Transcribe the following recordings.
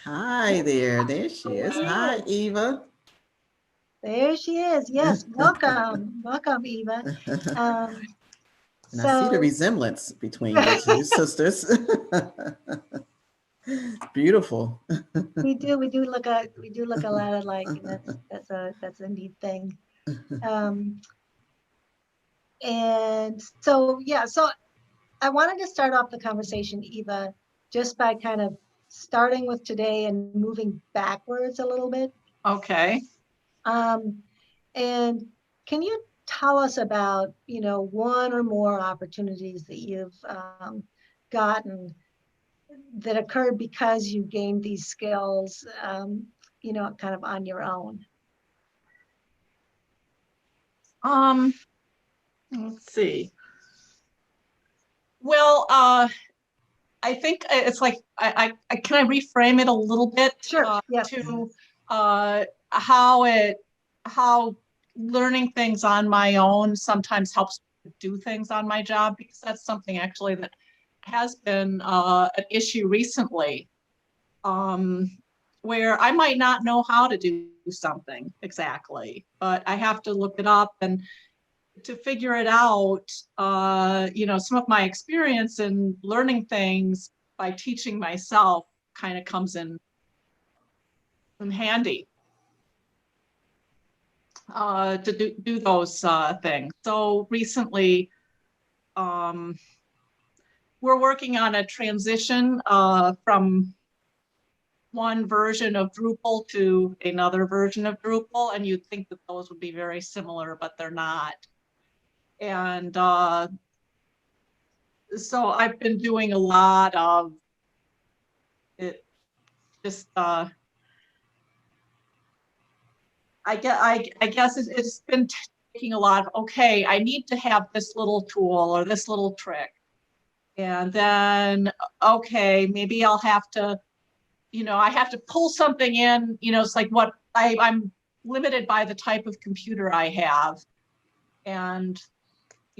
Hi there. There she is. Hi, Yes, Eva. there she is. Yes, welcome, welcome, Eva. Um, And I see the so resemblance between you two sisters. Beautiful. we do look a lot alike, and that's a neat thing. Um, and so yeah, so I wanted to start off the conversation, Eva, just by kind of starting with today and moving backwards a little bit. Okay. Um, and can you tell us about, one or more opportunities that you've gotten that occurred because you gained these skills, kind of on your own? Um, let's see. Well, I think it's like I can I reframe it a little bit Sure. Yes. to uh, how it how learning things on my own sometimes helps do things on my job, because that's something actually that has been an issue recently, um, where I might not know how to do something exactly, but I have to look it up, and to figure it out, some of my experience in learning things by teaching myself kind of comes in handy to do those things. So recently, um, we're working on a transition from one version of Drupal to another version of Drupal, and you'd think that those would be very similar, but they're not. And so I've been doing a lot of it, just I guess it's been taking a lot of, okay, I need to have this little tool or this little trick, and then okay, maybe I'll have to, I have to pull something in, it's like what I'm limited by the type of computer I have, and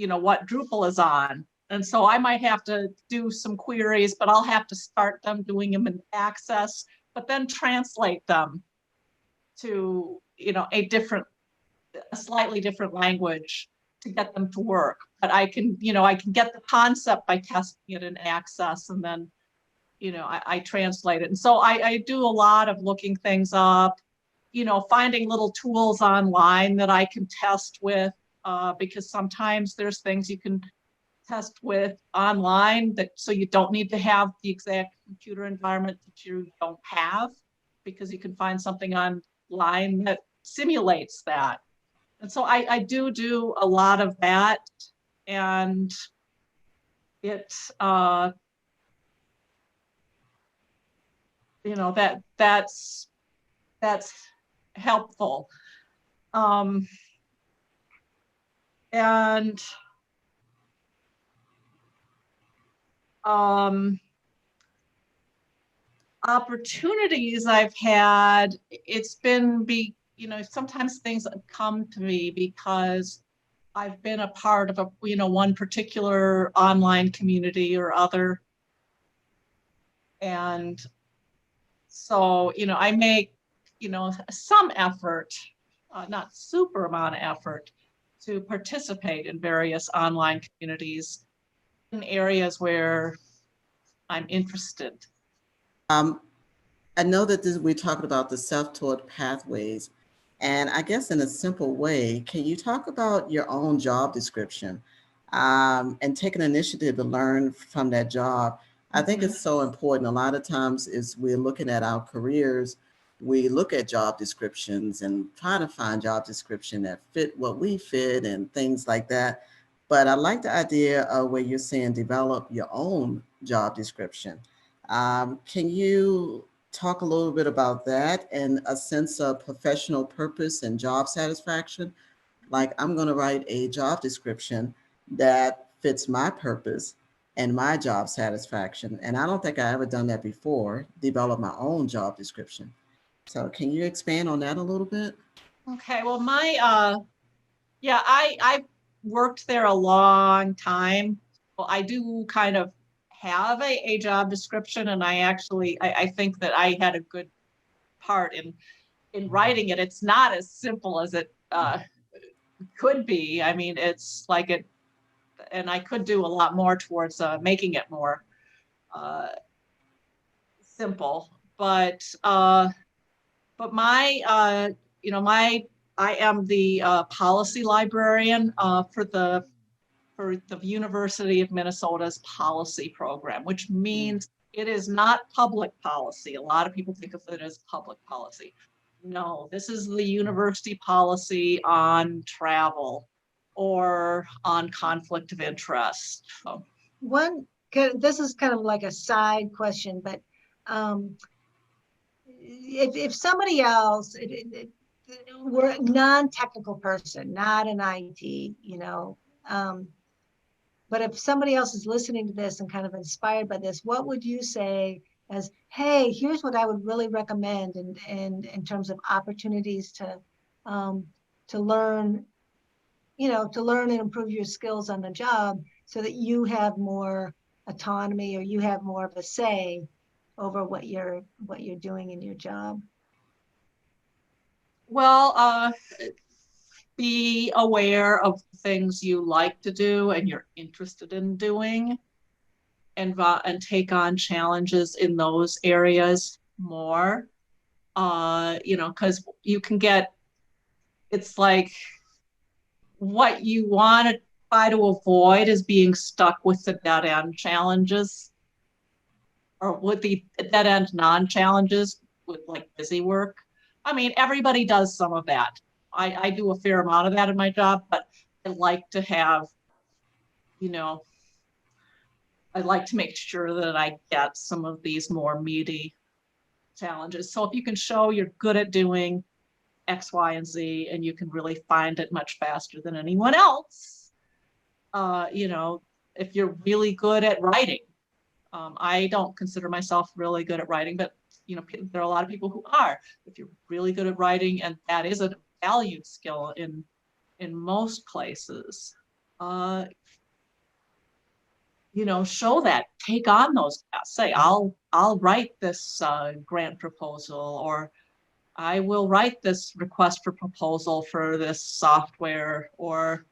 what Drupal is on. And so I might have to do some queries, but I'll have to start them doing them in Access, but then translate them to, a slightly different language to get them to work. But I can get the concept by testing it in Access, and then, I translate it. And so I do a lot of looking things up, finding little tools online that I can test with, because sometimes there's things you can test with online that, so you don't need to have the exact computer environment that you don't have, because you can find something online that simulates that. And so I do a lot of that, and it's that's helpful. Um, and um, opportunities I've had, it's been sometimes things come to me because I've been a part of one particular online community or other. And so, I make, some effort, not super amount of effort, to participate in various online communities in areas where I'm interested. Um, I know that we're talking about the self-taught pathways, and I guess in a simple way, can you talk about your own job description and take an initiative to learn from that job? I think Mhm. it's so important. A lot of times, is we're looking at our careers, we look at job descriptions and try to find job description that fit what we fit and things like that. But I like the idea of where you're saying develop your own job description. Can you talk a little bit about that and a sense of professional purpose and job satisfaction? Like, I'm going to write a job description that fits my purpose and my job satisfaction. And I don't think I ever done that before, develop my own job description. So, can you expand on that a little bit? Okay, well, yeah, I worked there a long time. Well, I do kind of have a job description, and I think that I had a good part in writing it. It's not as simple as it could be. I mean, it's like it, and I could do a lot more towards making it more simple. But my I am the policy librarian for the University of Minnesota's policy program, which means it is not public policy. A lot of people think of it as public policy. No, this is the university policy on travel or on conflict of interest. This is kind of like a side question, but if somebody else, we're a non-technical person, not an IT, but if somebody else is listening to this and kind of inspired by this, what would you say as, hey, here's what I would really recommend in terms of opportunities to learn, to learn and improve your skills on the job so that you have more autonomy or you have more of a say over what you're doing in your job? Well, be aware of things you like to do and you're interested in doing, and take on challenges in those areas more. Because you can get, it's like what you want to try to avoid is being stuck with the dead end challenges or with the dead end non-challenges with like busy work. I mean, everybody does some of that. I do a fair amount of that in my job, but I like to have, I like to make sure that I get some of these more meaty challenges. So if you can show you're good at doing X, Y, and Z, and you can really find it much faster than anyone else, if you're really good at writing, I don't consider myself really good at writing, but there are a lot of people who are. If you're really good at writing, and that is a valued skill in most places, show that, take on those tasks. Say, I'll write this grant proposal, or I will write this request for proposal for this software, or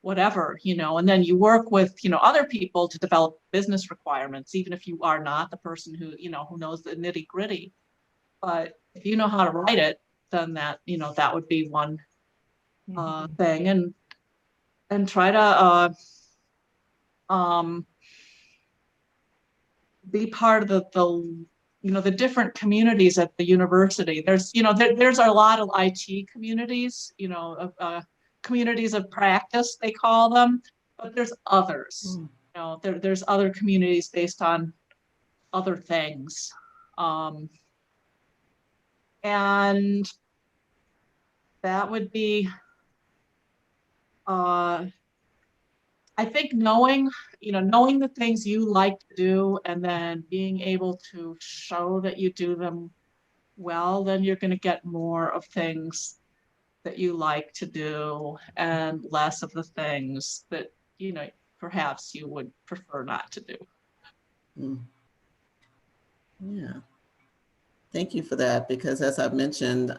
whatever, and then you work with, other people to develop business requirements, even if you are not the person who knows the nitty gritty. But if you know how to write it, then that, that would be one thing, and try to be part of the different communities at the university. There's, there's a lot of IT communities, communities of practice, they call them, but there's others. There's other communities based on other things. And that would be, I think knowing the things you like to do, and then being able to show that you do them well, then you're going to get more of things that you like to do and less of the things that, perhaps you would prefer not to do. Yeah. Thank you for that, because as I've mentioned,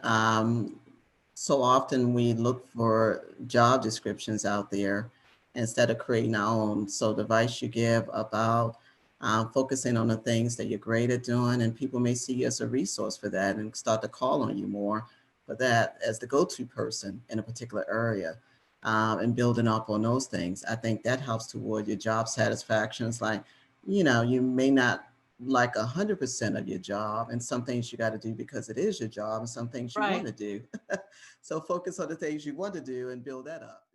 so often we look for job descriptions out there instead of creating our own. So the advice you give about focusing on the things that you're great at doing, and people may see you as a resource for that and start to call on you more for that as the go-to person in a particular area, and building up on those things. I think that helps toward your job satisfaction. It's like, you may not like 100% of your job, and some things you got to do because it is your job, and some things you want to do. So focus on the things you want to do and build that up.